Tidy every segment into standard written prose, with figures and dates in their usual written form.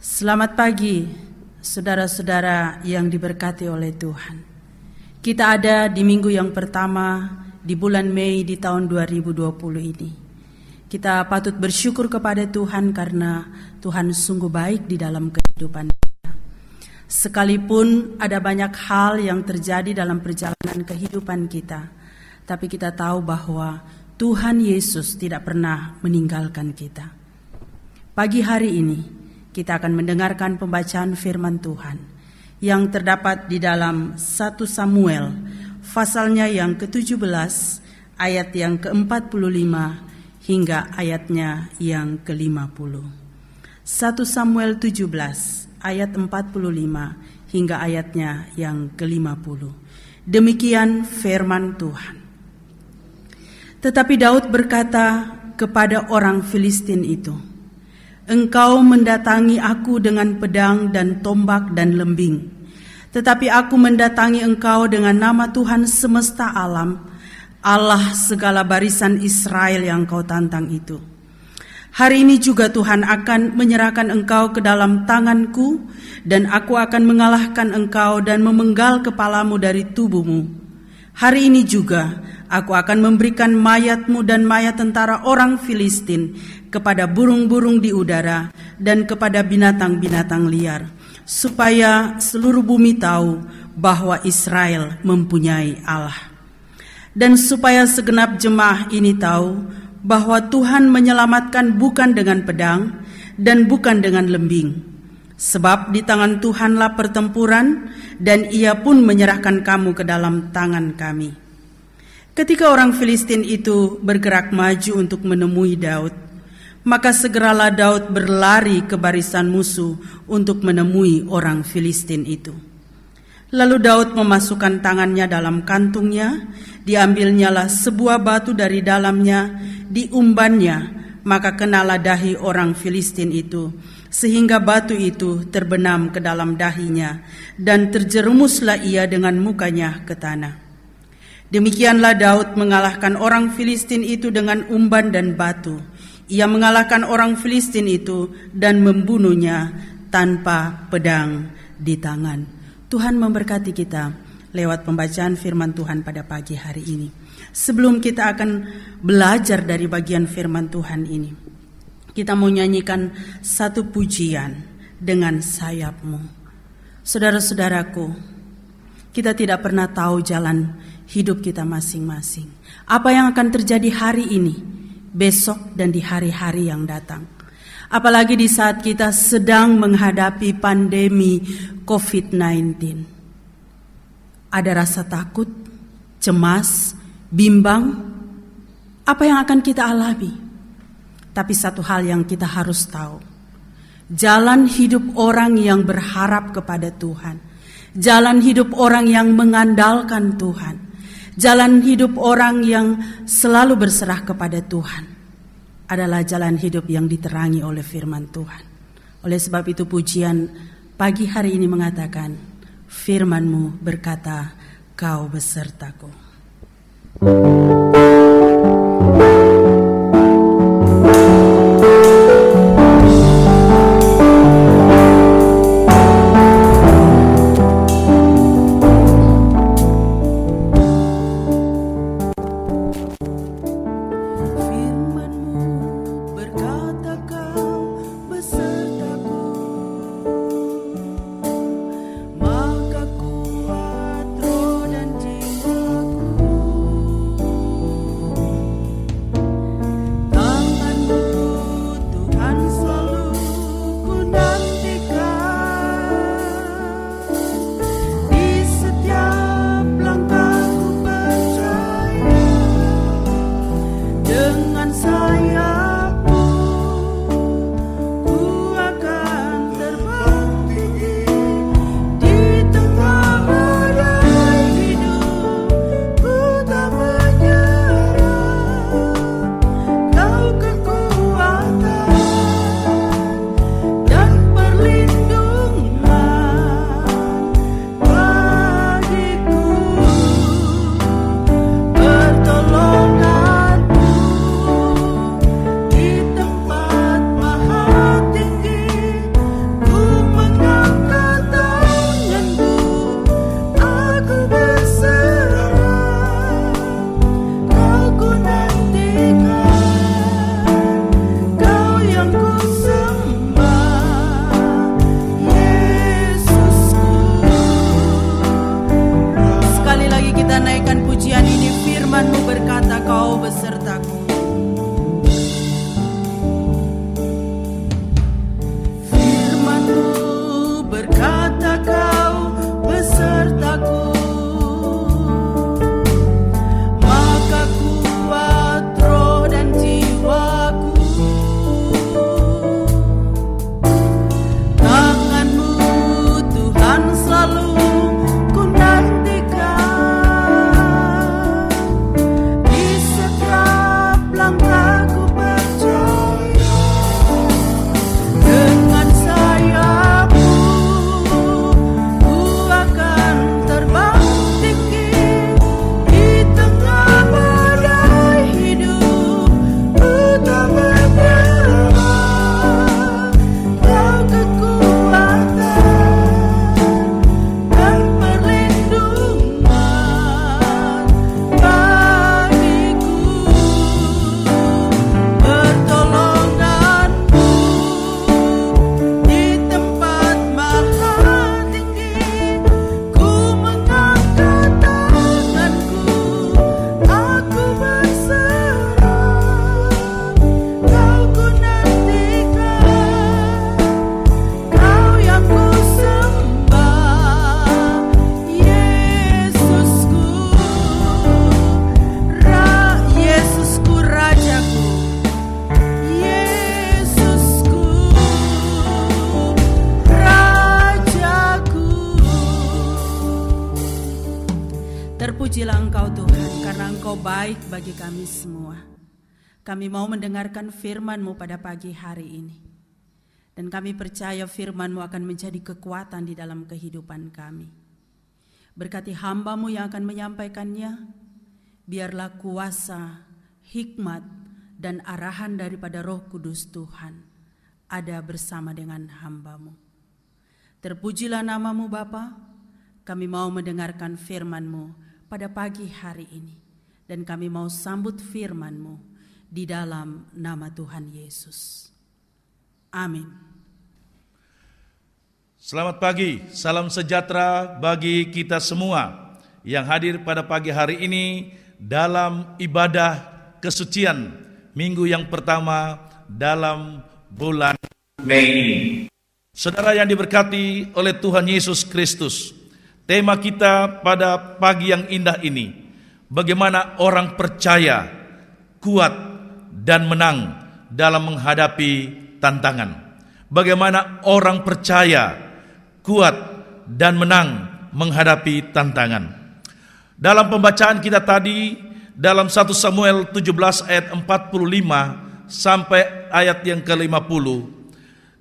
Selamat pagi, saudara-saudara yang diberkati oleh Tuhan. Kita ada di minggu yang pertama di bulan Mei di tahun 2020 ini. Kita patut bersyukur kepada Tuhan karena Tuhan sungguh baik di dalam kehidupan kita. Sekalipun ada banyak hal yang terjadi dalam perjalanan kehidupan kita, tapi kita tahu bahwa Tuhan Yesus tidak pernah meninggalkan kita. Pagi hari ini kita akan mendengarkan pembacaan firman Tuhan yang terdapat di dalam 1 Samuel pasalnya yang ke-17 ayat yang ke-45 hingga ayatnya yang ke-50. 1 Samuel 17 ayat 45 hingga ayatnya yang ke-50. Demikian firman Tuhan. Tetapi Daud berkata kepada orang Filistin itu, "Engkau mendatangi aku dengan pedang dan tombak dan lembing, tetapi aku mendatangi engkau dengan nama Tuhan semesta alam, Allah segala barisan Israel yang kau tantang itu. Hari ini juga Tuhan akan menyerahkan engkau ke dalam tanganku, dan aku akan mengalahkan engkau dan memenggal kepalamu dari tubuhmu. Hari ini juga aku akan memberikan mayatmu dan mayat tentara orang Filistin kepada burung-burung di udara dan kepada binatang-binatang liar, supaya seluruh bumi tahu bahwa Israel mempunyai Allah. Dan supaya segenap jemaah ini tahu bahwa Tuhan menyelamatkan bukan dengan pedang dan bukan dengan lembing. Sebab di tangan Tuhanlah pertempuran, dan Ia pun menyerahkan kamu ke dalam tangan kami." Ketika orang Filistin itu bergerak maju untuk menemui Daud, maka segeralah Daud berlari ke barisan musuh untuk menemui orang Filistin itu. Lalu Daud memasukkan tangannya dalam kantungnya, diambilnyalah sebuah batu dari dalamnya, diumbannya, maka kenalah dahi orang Filistin itu, sehingga batu itu terbenam ke dalam dahinya, dan terjerumuslah ia dengan mukanya ke tanah. Demikianlah Daud mengalahkan orang Filistin itu dengan umban dan batu. Ia mengalahkan orang Filistin itu dan membunuhnya tanpa pedang di tangan. Tuhan memberkati kita lewat pembacaan firman Tuhan pada pagi hari ini. Sebelum kita akan belajar dari bagian firman Tuhan ini, kita mau nyanyikan satu pujian, "Dengan Sayap-Mu." Saudara-saudaraku, kita tidak pernah tahu jalan hidup kita masing-masing. Apa yang akan terjadi hari ini, besok, dan di hari-hari yang datang. Apalagi di saat kita sedang menghadapi pandemi COVID-19. Ada rasa takut, cemas, bimbang. Apa yang akan kita alami? Tapi satu hal yang kita harus tahu, jalan hidup orang yang berharap kepada Tuhan, jalan hidup orang yang mengandalkan Tuhan, jalan hidup orang yang selalu berserah kepada Tuhan adalah jalan hidup yang diterangi oleh firman Tuhan. Oleh sebab itu pujian pagi hari ini mengatakan, "Firman-Mu berkata, Kau besertaku." Engkau Tuhan, karena Engkau baik bagi kami semua. Kami mau mendengarkan firman-Mu pada pagi hari ini. Dan kami percaya firman-Mu akan menjadi kekuatan di dalam kehidupan kami. Berkati hamba-Mu yang akan menyampaikannya, biarlah kuasa, hikmat, dan arahan daripada Roh Kudus Tuhan ada bersama dengan hamba-Mu. Terpujilah nama-Mu Bapa, kami mau mendengarkan firman-Mu pada pagi hari ini. Dan kami mau sambut firman-Mu di dalam nama Tuhan Yesus. Amin. Selamat pagi, salam sejahtera bagi kita semua yang hadir pada pagi hari ini dalam ibadah kesucian minggu yang pertama dalam bulan Mei ini. Saudara yang diberkati oleh Tuhan Yesus Kristus, tema kita pada pagi yang indah ini, bagaimana orang percaya kuat dan menang dalam menghadapi tantangan. Bagaimana orang percaya kuat dan menang menghadapi tantangan. Dalam pembacaan kita tadi, dalam 1 Samuel 17 ayat 45 sampai ayat yang ke-50,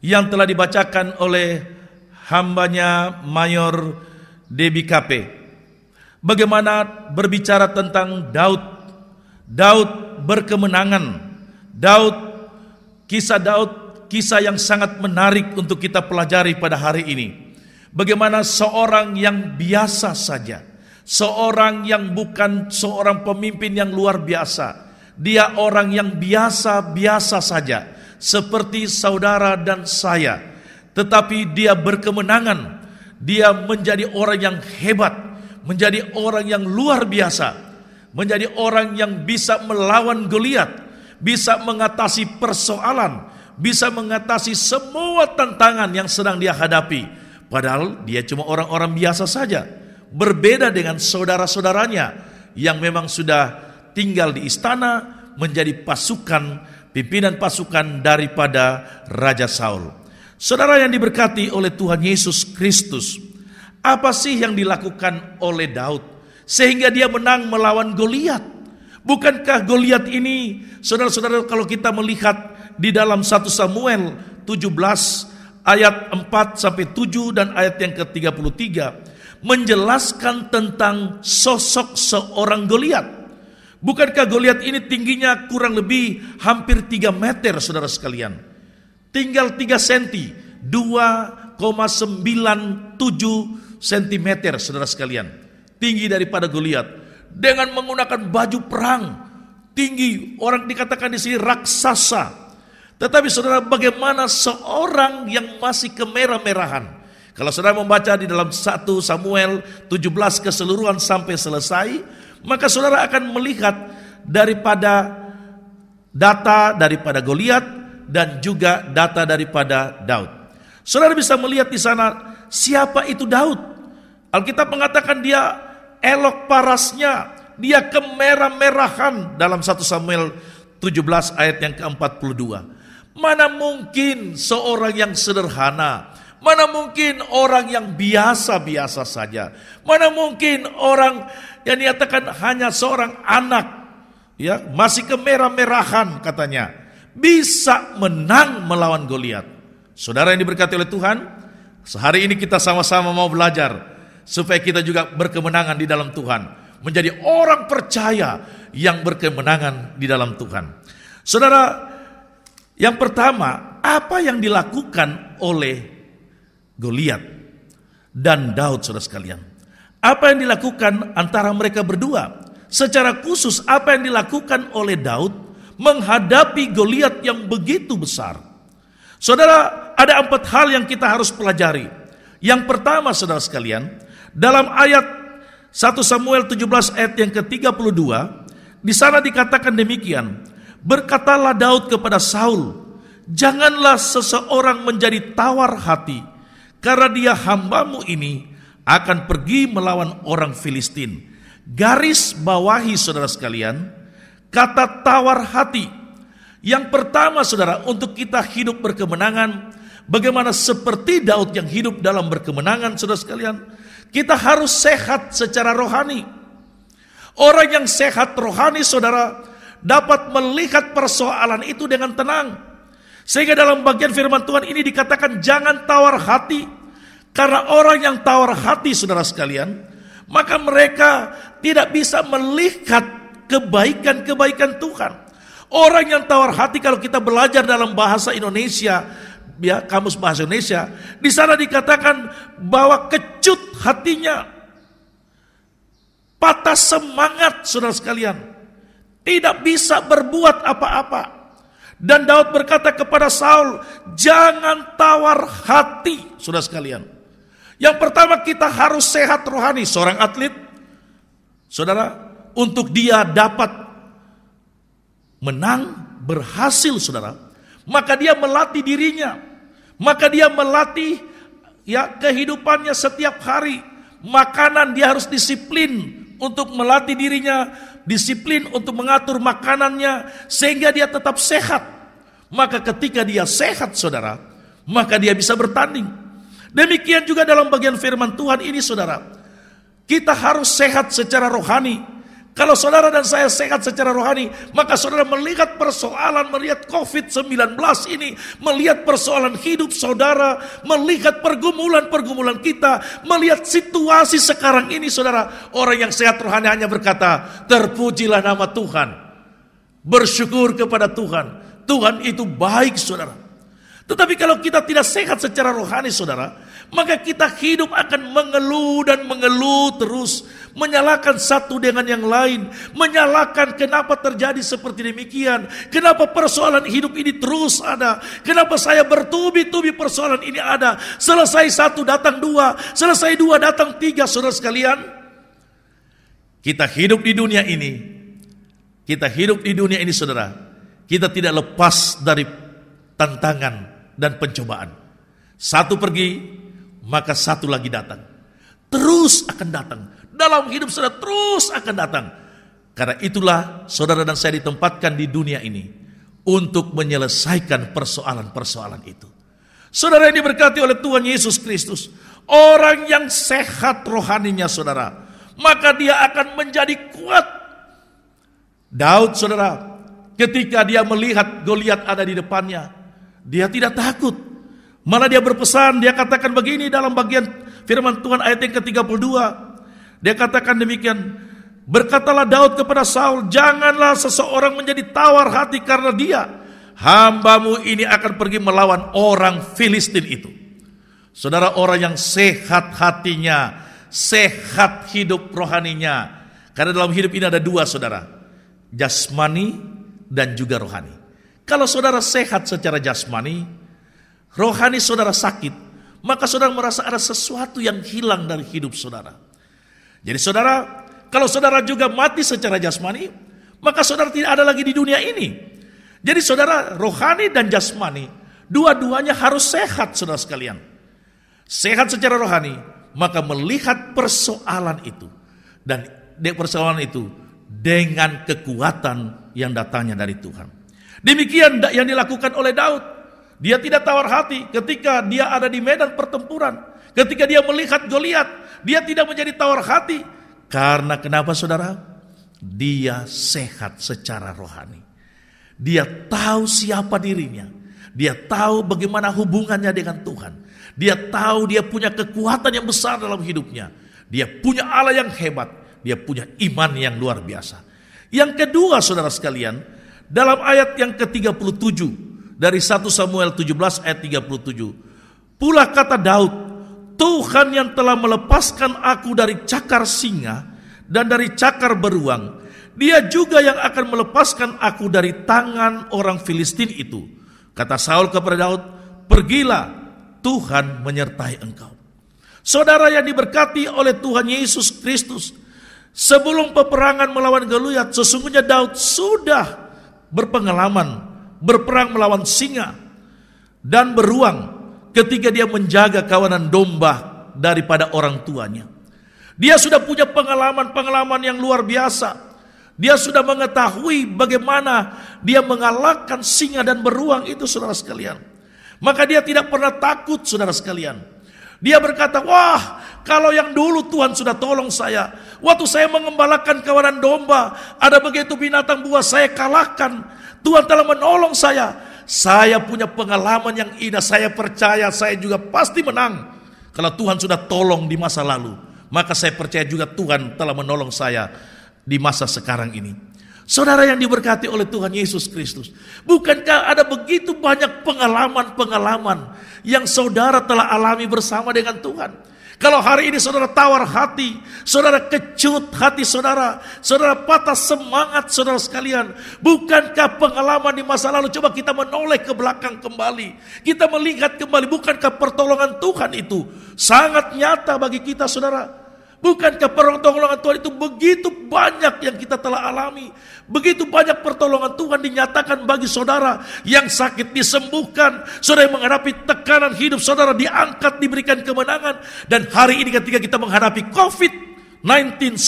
yang telah dibacakan oleh hambanya Mayor Debbie Kape. Bagaimana berbicara tentang Daud. Daud berkemenangan. Kisah yang sangat menarik untuk kita pelajari pada hari ini. Bagaimana seorang yang biasa saja, seorang yang bukan seorang pemimpin yang luar biasa, dia orang yang biasa-biasa saja, seperti saudara dan saya, tetapi dia berkemenangan. Dia menjadi orang yang hebat, menjadi orang yang luar biasa, menjadi orang yang bisa melawan Goliat, bisa mengatasi persoalan, bisa mengatasi semua tantangan yang sedang dia hadapi. Padahal dia cuma orang-orang biasa saja, berbeda dengan saudara-saudaranya yang memang sudah tinggal di istana, menjadi pimpinan pasukan daripada Raja Saul. Saudara yang diberkati oleh Tuhan Yesus Kristus, apa sih yang dilakukan oleh Daud sehingga dia menang melawan Goliat? Bukankah Goliat ini, saudara-saudara, kalau kita melihat di dalam 1 Samuel 17 ayat 4 sampai 7 dan ayat yang ke-33 menjelaskan tentang sosok seorang Goliat. Bukankah Goliat ini tingginya kurang lebih hampir 3 meter, saudara sekalian? Tinggal 3 senti, 2,97 cm, saudara sekalian. Tinggi daripada Goliat. Dengan menggunakan baju perang. Tinggi, orang dikatakan di sini raksasa. Tetapi saudara, bagaimana seorang yang masih kemerah-merahan? Kalau saudara membaca di dalam 1 Samuel 17 keseluruhan sampai selesai, maka saudara akan melihat daripada data daripada Goliat dan juga data daripada Daud. Saudara bisa melihat di sana siapa itu Daud. Alkitab mengatakan dia elok parasnya, dia kemerah-merahan dalam 1 Samuel 17 ayat yang ke-42. Mana mungkin seorang yang sederhana, mana mungkin orang yang biasa-biasa saja, mana mungkin orang yang dinyatakan hanya seorang anak, ya, masih kemerah-merahan katanya, bisa menang melawan Goliat. Saudara yang diberkati oleh Tuhan, sehari ini kita sama-sama mau belajar supaya kita juga berkemenangan di dalam Tuhan, menjadi orang percaya yang berkemenangan di dalam Tuhan. Saudara, yang pertama, apa yang dilakukan oleh Goliat dan Daud, saudara sekalian? Apa yang dilakukan antara mereka berdua? Secara khusus, apa yang dilakukan oleh Daud menghadapi Goliat yang begitu besar? Saudara, ada 4 hal yang kita harus pelajari. Yang pertama, saudara sekalian, dalam ayat 1 Samuel 17 ayat yang ke-32, di sana dikatakan demikian, berkatalah Daud kepada Saul, janganlah seseorang menjadi tawar hati, karena dia hambamu ini akan pergi melawan orang Filistin. Garis bawahi, saudara sekalian, kata tawar hati. Yang pertama, saudara, untuk kita hidup berkemenangan, bagaimana seperti Daud yang hidup dalam berkemenangan, saudara sekalian, kita harus sehat secara rohani. Orang yang sehat rohani, saudara, dapat melihat persoalan itu dengan tenang. Sehingga dalam bagian firman Tuhan ini dikatakan jangan tawar hati. Karena orang yang tawar hati, saudara sekalian, maka mereka tidak bisa melihat kebaikan-kebaikan Tuhan. Orang yang tawar hati, kalau kita belajar dalam bahasa Indonesia, ya, kamus bahasa Indonesia, di sana dikatakan bahwa kecut hatinya, patah semangat, saudara sekalian, tidak bisa berbuat apa-apa. Dan Daud berkata kepada Saul, jangan tawar hati, saudara sekalian. Yang pertama, kita harus sehat rohani. Seorang atlet, saudara, untuk dia dapat menang, berhasil, saudara, maka dia melatih dirinya, maka dia melatih kehidupannya setiap hari. Makanan dia harus disiplin untuk melatih dirinya, disiplin untuk mengatur makanannya sehingga dia tetap sehat. Maka ketika dia sehat, saudara, maka dia bisa bertanding. Demikian juga dalam bagian firman Tuhan ini, saudara, kita harus sehat secara rohani. Kalau saudara dan saya sehat secara rohani, maka saudara melihat persoalan, melihat COVID-19 ini, melihat persoalan hidup saudara, melihat pergumulan-pergumulan kita, melihat situasi sekarang ini, saudara, orang yang sehat rohani hanya berkata, terpujilah nama Tuhan, bersyukur kepada Tuhan. Tuhan itu baik, saudara. Tetapi kalau kita tidak sehat secara rohani, saudara, maka kita hidup akan mengeluh dan mengeluh terus, menyalahkan satu dengan yang lain, menyalahkan kenapa terjadi seperti demikian, kenapa persoalan hidup ini terus ada, kenapa saya bertubi-tubi persoalan ini ada, selesai satu datang dua, selesai dua datang tiga, saudara sekalian. Kita hidup di dunia ini, saudara, kita tidak lepas dari tantangan dan pencobaan. Satu pergi, maka satu lagi datang. Terus akan datang. Dalam hidup saudara terus akan datang. Karena itulah saudara dan saya ditempatkan di dunia ini untuk menyelesaikan persoalan-persoalan itu. Saudara yang diberkati oleh Tuhan Yesus Kristus, orang yang sehat rohaninya, saudara, maka dia akan menjadi kuat. Daud, saudara, ketika dia melihat Goliat ada di depannya, dia tidak takut. Malah dia berpesan, dia katakan begini dalam bagian firman Tuhan ayat yang ke-32. Dia katakan demikian, berkatalah Daud kepada Saul, janganlah seseorang menjadi tawar hati karena dia. Hambamu ini akan pergi melawan orang Filistin itu. Saudara, orang yang sehat hatinya, sehat hidup rohaninya. Karena dalam hidup ini ada dua, saudara, jasmani dan juga rohani. Kalau saudara sehat secara jasmani, rohani saudara sakit, maka saudara merasa ada sesuatu yang hilang dari hidup saudara. Jadi saudara, kalau saudara juga mati secara jasmani, maka saudara tidak ada lagi di dunia ini. Jadi saudara, rohani dan jasmani, dua-duanya harus sehat, saudara sekalian. Sehat secara rohani, maka melihat persoalan itu, dan persoalan itu dengan kekuatan yang datangnya dari Tuhan. Demikian yang dilakukan oleh Daud. Dia tidak tawar hati ketika dia ada di medan pertempuran. Ketika dia melihat Goliat, dia tidak menjadi tawar hati. Karena kenapa, saudara? Dia sehat secara rohani. Dia tahu siapa dirinya. Dia tahu bagaimana hubungannya dengan Tuhan. Dia tahu dia punya kekuatan yang besar dalam hidupnya. Dia punya Allah yang hebat. Dia punya iman yang luar biasa. Yang kedua, saudara sekalian, dalam ayat yang ke-37 dari 1 Samuel 17 ayat 37. Pula kata Daud, Tuhan yang telah melepaskan aku dari cakar singa dan dari cakar beruang, dia juga yang akan melepaskan aku dari tangan orang Filistin itu. Kata Saul kepada Daud, pergilah, Tuhan menyertai engkau. Saudara yang diberkati oleh Tuhan Yesus Kristus, sebelum peperangan melawan Goliat, sesungguhnya Daud sudah berpengalaman berperang melawan singa dan beruang ketika dia menjaga kawanan domba daripada orang tuanya. Dia sudah punya pengalaman-pengalaman yang luar biasa. Dia sudah mengetahui bagaimana dia mengalahkan singa dan beruang itu, saudara sekalian. Maka dia tidak pernah takut, saudara sekalian. Dia berkata, wah, Kalau yang dulu Tuhan sudah tolong saya. Waktu saya mengembalakan kawanan domba, ada begitu binatang buas saya kalahkan. Tuhan telah menolong saya. Saya punya pengalaman yang indah. Saya percaya saya juga pasti menang. Kalau Tuhan sudah tolong di masa lalu, maka saya percaya juga Tuhan telah menolong saya di masa sekarang ini. Saudara yang diberkati oleh Tuhan Yesus Kristus, bukankah ada begitu banyak pengalaman-pengalaman yang saudara telah alami bersama dengan Tuhan? Kalau hari ini saudara tawar hati, saudara kecut hati saudara, saudara patah semangat saudara sekalian, bukankah pengalaman di masa lalu, coba kita menoleh ke belakang kembali, kita melihat kembali, bukankah pertolongan Tuhan itu sangat nyata bagi kita saudara? Bukankah pertolongan Tuhan itu begitu banyak yang kita telah alami? Begitu banyak pertolongan Tuhan dinyatakan bagi saudara. Yang sakit disembuhkan, saudara yang menghadapi tekanan hidup, saudara diangkat, diberikan kemenangan. Dan hari ini ketika kita menghadapi COVID-19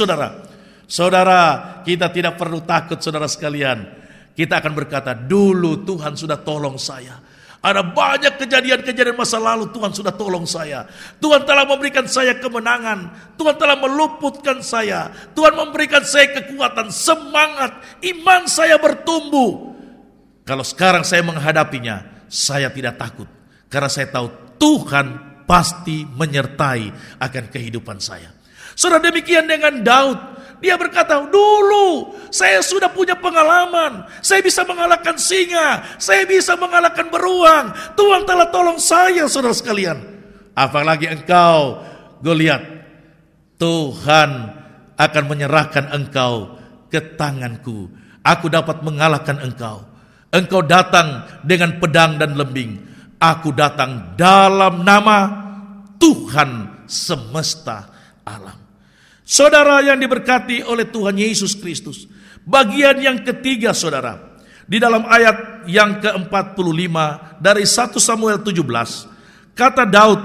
saudara, kita tidak perlu takut saudara sekalian. Kita akan berkata, dulu Tuhan sudah tolong saya. Ada banyak kejadian-kejadian masa lalu Tuhan sudah tolong saya. Tuhan telah memberikan saya kemenangan. Tuhan telah meluputkan saya. Tuhan memberikan saya kekuatan, semangat. Iman saya bertumbuh. Kalau sekarang saya menghadapinya, saya tidak takut. Karena saya tahu Tuhan pasti menyertai akan kehidupan saya. Saudara, demikian dengan Daud. Dia berkata, dulu saya sudah punya pengalaman. Saya bisa mengalahkan singa. Saya bisa mengalahkan beruang. Tuhan telah tolong saya, saudara sekalian. Apalagi engkau, Goliat. Tuhan akan menyerahkan engkau ke tanganku. Aku dapat mengalahkan engkau. Engkau datang dengan pedang dan lembing. Aku datang dalam nama Tuhan semesta alam. Saudara yang diberkati oleh Tuhan Yesus Kristus, bagian yang ketiga saudara, di dalam ayat yang ke-45 dari 1 Samuel 17, kata Daud,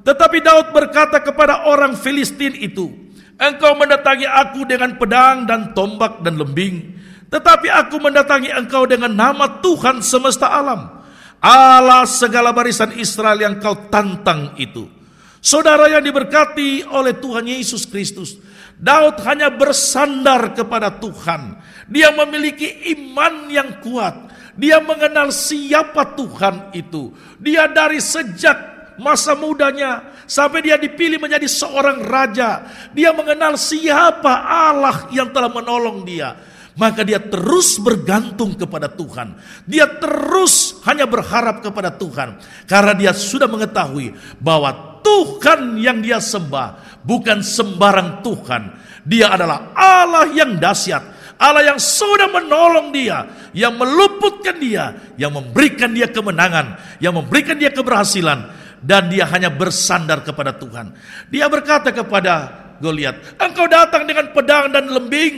tetapi Daud berkata kepada orang Filistin itu, engkau mendatangi aku dengan pedang dan tombak dan lembing, tetapi aku mendatangi engkau dengan nama Tuhan semesta alam, Allah segala barisan Israel yang kau tantang itu. Saudara yang diberkati oleh Tuhan Yesus Kristus, Daud hanya bersandar kepada Tuhan. Dia memiliki iman yang kuat. Dia mengenal siapa Tuhan itu. Dia dari sejak masa mudanya sampai dia dipilih menjadi seorang raja, dia mengenal siapa Allah yang telah menolong dia. Maka dia terus bergantung kepada Tuhan. Dia terus hanya berharap kepada Tuhan. Karena dia sudah mengetahui bahwa Tuhan yang dia sembah bukan sembarang Tuhan. Dia adalah Allah yang dahsyat, Allah yang sudah menolong dia, yang meluputkan dia, yang memberikan dia kemenangan, yang memberikan dia keberhasilan. Dan dia hanya bersandar kepada Tuhan. Dia berkata kepada Goliat, engkau datang dengan pedang dan lembing,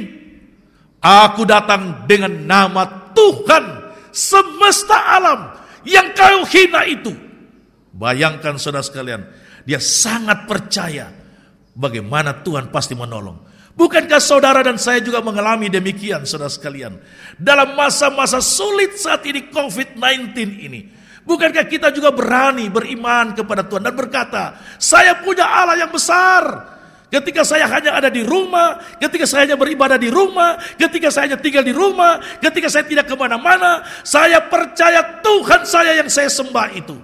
aku datang dengan nama Tuhan semesta alam yang kau hina itu. Bayangkan saudara sekalian, dia sangat percaya bagaimana Tuhan pasti menolong. Bukankah saudara dan saya juga mengalami demikian saudara sekalian? Dalam masa-masa sulit saat ini COVID-19 ini, bukankah kita juga berani beriman kepada Tuhan dan berkata, saya punya Allah yang besar. Ketika saya hanya ada di rumah, ketika saya hanya beribadah di rumah, ketika saya hanya tinggal di rumah, ketika saya tidak kemana-mana, saya percaya Tuhan saya yang saya sembah itu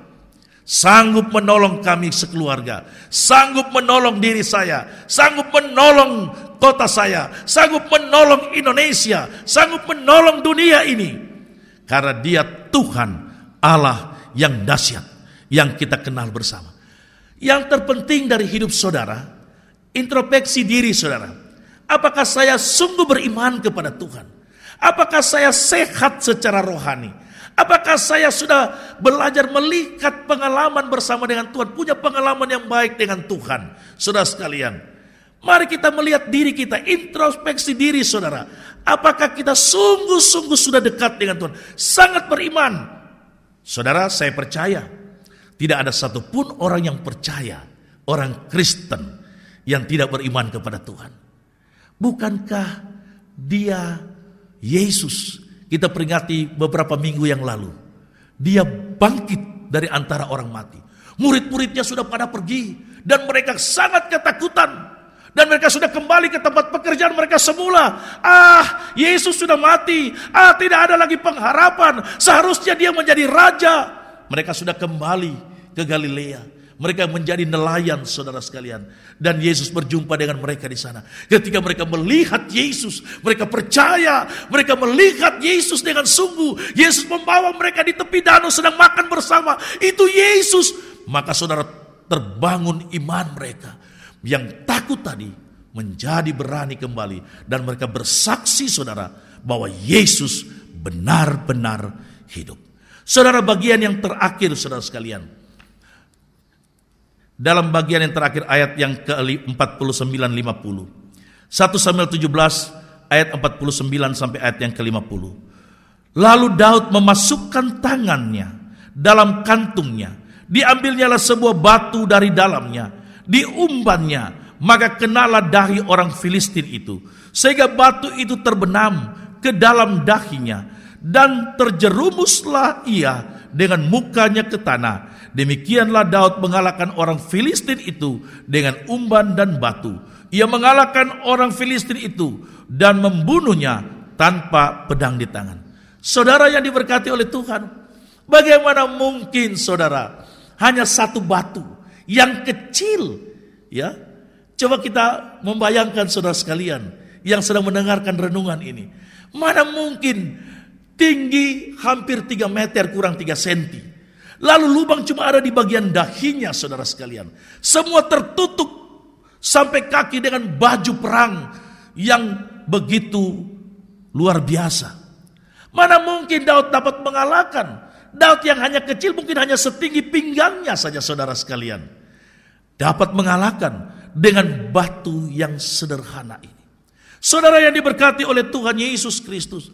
sanggup menolong kami sekeluarga, sanggup menolong diri saya, sanggup menolong kota saya, sanggup menolong Indonesia, sanggup menolong dunia ini. Karena dia Tuhan Allah yang dahsyat, yang kita kenal bersama. Yang terpenting dari hidup saudara, introspeksi diri saudara. Apakah saya sungguh beriman kepada Tuhan? Apakah saya sehat secara rohani? Apakah saya sudah belajar melihat pengalaman bersama dengan Tuhan, punya pengalaman yang baik dengan Tuhan? Saudara sekalian, mari kita melihat diri kita, introspeksi diri saudara. Apakah kita sungguh-sungguh sudah dekat dengan Tuhan? Sangat beriman. Saudara, saya percaya tidak ada satupun orang yang percaya, orang Kristen yang tidak beriman kepada Tuhan. Bukankah dia Yesus, kita peringati beberapa minggu yang lalu, dia bangkit dari antara orang mati. Murid-muridnya sudah pada pergi, dan mereka sangat ketakutan. Dan mereka sudah kembali ke tempat pekerjaan mereka semula. Yesus sudah mati. Tidak ada lagi pengharapan. Seharusnya dia menjadi raja. Mereka sudah kembali ke Galilea. Mereka menjadi nelayan, saudara sekalian. Dan Yesus berjumpa dengan mereka di sana. Ketika mereka melihat Yesus, mereka percaya. Mereka melihat Yesus dengan sungguh. Yesus membawa mereka di tepi danau sedang makan bersama. Itu Yesus. Maka saudara, terbangun iman mereka. Yang takut tadi menjadi berani kembali. Dan mereka bersaksi, saudara, bahwa Yesus benar-benar hidup. Saudara, bagian yang terakhir, saudara sekalian, dalam bagian yang terakhir ayat yang ke-49-50, 1 Samuel 17 ayat 49 sampai ayat yang ke-50. Lalu Daud memasukkan tangannya dalam kantungnya, diambilnyalah sebuah batu dari dalamnya, diumbannya, maka kenalah dahi orang Filistin itu, sehingga batu itu terbenam ke dalam dahinya, dan terjerumuslah ia dengan mukanya ke tanah. Demikianlah Daud mengalahkan orang Filistin itu dengan umban dan batu. Ia mengalahkan orang Filistin itu dan membunuhnya tanpa pedang di tangan. Saudara yang diberkati oleh Tuhan, bagaimana mungkin saudara, hanya satu batu yang kecil, ya? Coba kita membayangkan saudara sekalian yang sedang mendengarkan renungan ini. Mana mungkin tinggi hampir 3 meter kurang 3 senti. Lalu lubang cuma ada di bagian dahinya, saudara sekalian. Semua tertutup sampai kaki dengan baju perang yang begitu luar biasa. Mana mungkin Daud dapat mengalahkan? Daud yang hanya kecil, mungkin hanya setinggi pinggangnya saja, saudara sekalian, dapat mengalahkan dengan batu yang sederhana ini. Saudara yang diberkati oleh Tuhan Yesus Kristus,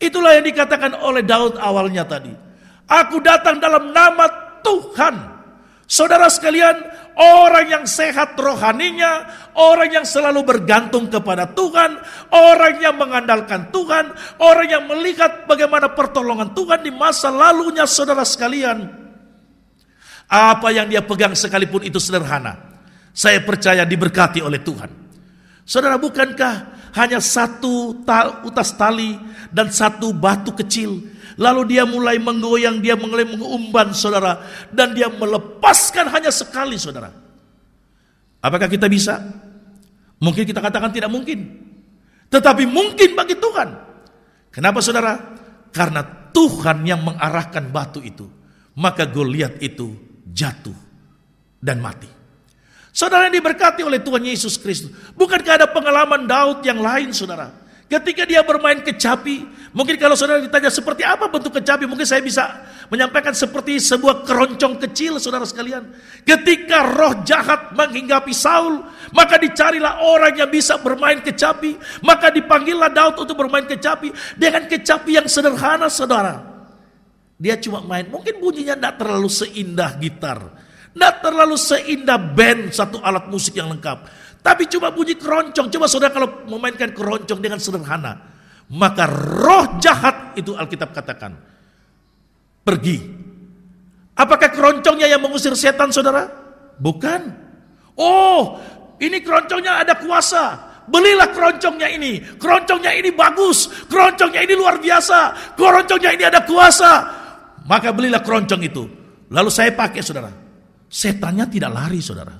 itulah yang dikatakan oleh Daud awalnya tadi. Aku datang dalam nama Tuhan. Saudara sekalian, orang yang sehat rohaninya, orang yang selalu bergantung kepada Tuhan, orang yang mengandalkan Tuhan, orang yang melihat bagaimana pertolongan Tuhan di masa lalunya, saudara sekalian. Apa yang dia pegang sekalipun itu sederhana, saya percaya diberkati oleh Tuhan. Saudara, bukankah hanya satu utas tali dan satu batu kecil, lalu dia mulai menggoyang, dia mulai mengumban, saudara, dan dia melepaskan hanya sekali, saudara. Apakah kita bisa? Mungkin kita katakan tidak mungkin, tetapi mungkin bagi Tuhan. Kenapa, saudara? Karena Tuhan yang mengarahkan batu itu, maka Goliat itu jatuh dan mati. Saudara yang diberkati oleh Tuhan Yesus Kristus, bukankah ada pengalaman Daud yang lain, saudara? Ketika dia bermain kecapi, mungkin kalau saudara ditanya seperti apa bentuk kecapi, mungkin saya bisa menyampaikan seperti sebuah keroncong kecil, saudara sekalian. Ketika roh jahat menghinggapi Saul, maka dicarilah orang yang bisa bermain kecapi, maka dipanggillah Daud untuk bermain kecapi dengan kecapi yang sederhana, saudara. Dia cuma main, mungkin bunyinya tidak terlalu seindah gitar, tidak terlalu seindah band, satu alat musik yang lengkap, tapi coba bunyi keroncong. Coba saudara kalau memainkan keroncong dengan sederhana, maka roh jahat itu Alkitab katakan pergi. Apakah keroncongnya yang mengusir setan, saudara? Bukan. Oh, ini keroncongnya ada kuasa, belilah keroncongnya ini. Keroncongnya ini bagus, keroncongnya ini luar biasa, keroncongnya ini ada kuasa. Maka belilah keroncong itu, lalu saya pakai, saudara. Setannya tidak lari, saudara.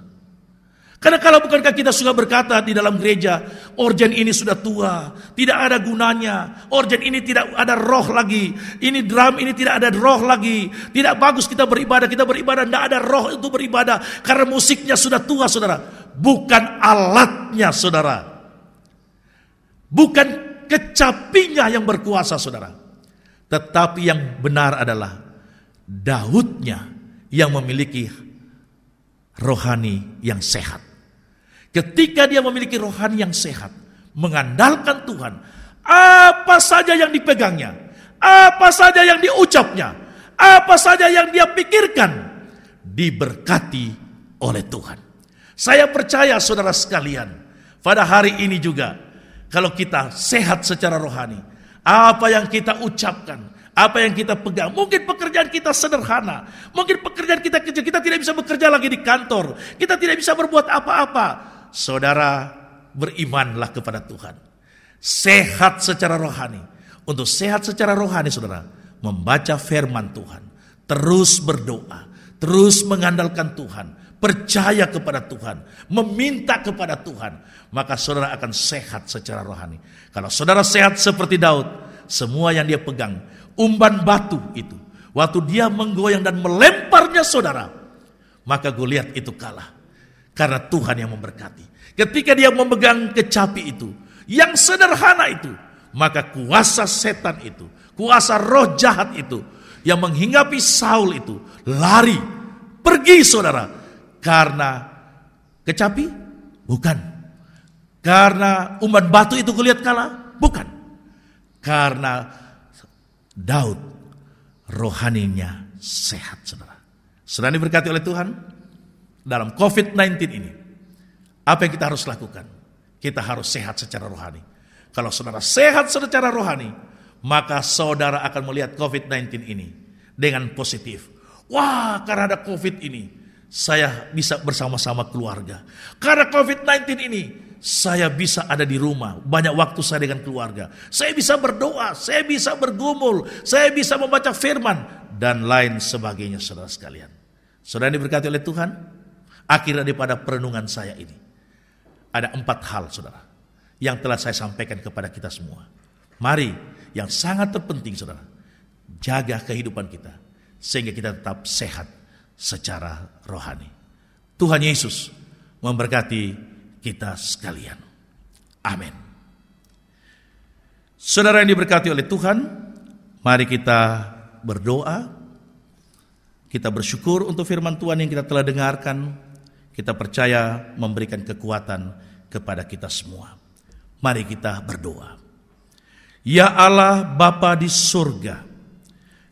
Karena kalau bukankah kita suka berkata di dalam gereja, organ ini sudah tua, tidak ada gunanya, organ ini tidak ada roh lagi, ini drum ini tidak ada roh lagi, tidak bagus kita beribadah, tidak ada roh itu beribadah, karena musiknya sudah tua, saudara. Bukan alatnya, saudara. Bukan kecapinya yang berkuasa, saudara. Tetapi yang benar adalah Daudnya yang memiliki rohani yang sehat. Ketika dia memiliki rohani yang sehat, mengandalkan Tuhan, apa saja yang dipegangnya, apa saja yang diucapnya, apa saja yang dia pikirkan, diberkati oleh Tuhan. Saya percaya, saudara sekalian, pada hari ini juga, kalau kita sehat secara rohani, apa yang kita ucapkan, Apa yang kita pegang. Mungkin pekerjaan kita sederhana. Mungkin pekerjaan kita kecil. Kita tidak bisa bekerja lagi di kantor. Kita tidak bisa berbuat apa-apa. Saudara, berimanlah kepada Tuhan. Sehat secara rohani. Untuk sehat secara rohani, saudara, membaca firman Tuhan. Terus berdoa. Terus mengandalkan Tuhan. Percaya kepada Tuhan. Meminta kepada Tuhan. Maka saudara akan sehat secara rohani. Kalau saudara sehat seperti Daud, semua yang dia pegang, umban batu itu, waktu dia menggoyang dan melemparnya saudara, maka Goliat itu kalah. Karena Tuhan yang memberkati. Ketika dia memegang kecapi itu, yang sederhana itu, maka kuasa setan itu, kuasa roh jahat itu, yang menghinggapi Saul itu, lari, pergi saudara. Karena kecapi? Bukan. Karena umban batu itu Goliat kalah? Bukan. Karena Daud rohaninya sehat, saudara. Saudara diberkati oleh Tuhan. Dalam COVID-19 ini, apa yang kita harus lakukan? Kita harus sehat secara rohani. Kalau saudara sehat secara rohani, maka saudara akan melihat COVID-19 ini dengan positif. Wah, karena ada COVID ini, saya bisa bersama-sama keluarga. Karena COVID-19 ini, saya bisa ada di rumah. Banyak waktu saya dengan keluarga. Saya bisa berdoa, saya bisa bergumul, saya bisa membaca firman, dan lain sebagainya, saudara sekalian. Saudara diberkati oleh Tuhan. Akhir daripada perenungan saya ini, ada 4 hal, saudara, yang telah saya sampaikan kepada kita semua. Mari, yang sangat terpenting, saudara, jaga kehidupan kita, sehingga kita tetap sehat secara rohani. Tuhan Yesus memberkati kita sekalian. Amin. Saudara yang diberkati oleh Tuhan, mari kita berdoa. Kita bersyukur untuk firman Tuhan yang kita telah dengarkan. Kita percaya memberikan kekuatan kepada kita semua. Mari kita berdoa. Ya Allah Bapa di surga,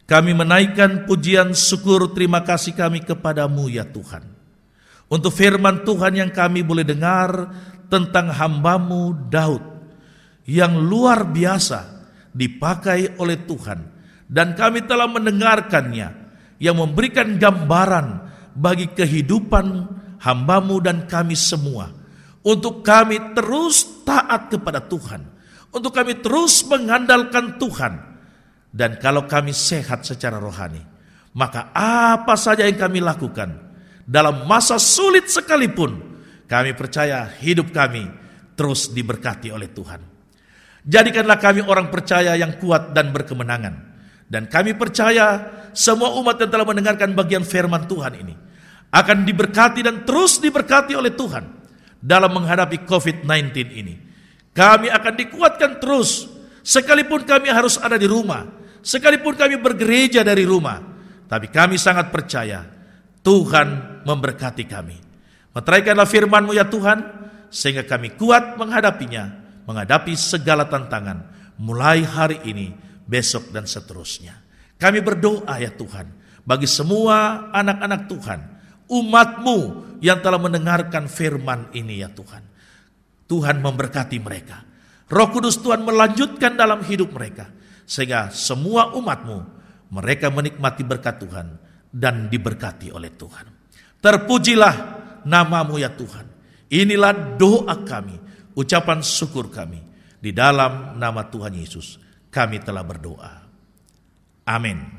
kami menaikkan pujian syukur terima kasih kami kepadamu ya Tuhan. Untuk firman Tuhan yang kami boleh dengar tentang hamba-Mu Daud, yang luar biasa dipakai oleh Tuhan. Dan kami telah mendengarkannya, yang memberikan gambaran bagi kehidupan hamba-Mu dan kami semua. Untuk kami terus taat kepada Tuhan. Untuk kami terus mengandalkan Tuhan. Dan kalau kami sehat secara rohani, maka apa saja yang kami lakukan dalam masa sulit sekalipun, kami percaya hidup kami terus diberkati oleh Tuhan. Jadikanlah kami orang percaya yang kuat dan berkemenangan. Dan kami percaya semua umat yang telah mendengarkan bagian firman Tuhan ini akan diberkati dan terus diberkati oleh Tuhan dalam menghadapi COVID-19 ini. Kami akan dikuatkan terus, sekalipun kami harus ada di rumah, sekalipun kami bergereja dari rumah. Tapi kami sangat percaya Tuhan memberkati kami. Meteraikanlah firman-Mu ya Tuhan, sehingga kami kuat menghadapinya, menghadapi segala tantangan, mulai hari ini, besok dan seterusnya. Kami berdoa ya Tuhan, bagi semua anak-anak Tuhan, umat-Mu yang telah mendengarkan firman ini ya Tuhan. Tuhan memberkati mereka. Roh Kudus Tuhan melanjutkan dalam hidup mereka. Sehingga semua umat-Mu, mereka menikmati berkat Tuhan dan diberkati oleh Tuhan. Terpujilah nama-Mu ya Tuhan. Inilah doa kami, ucapan syukur kami. Di dalam nama Tuhan Yesus kami telah berdoa. Amin.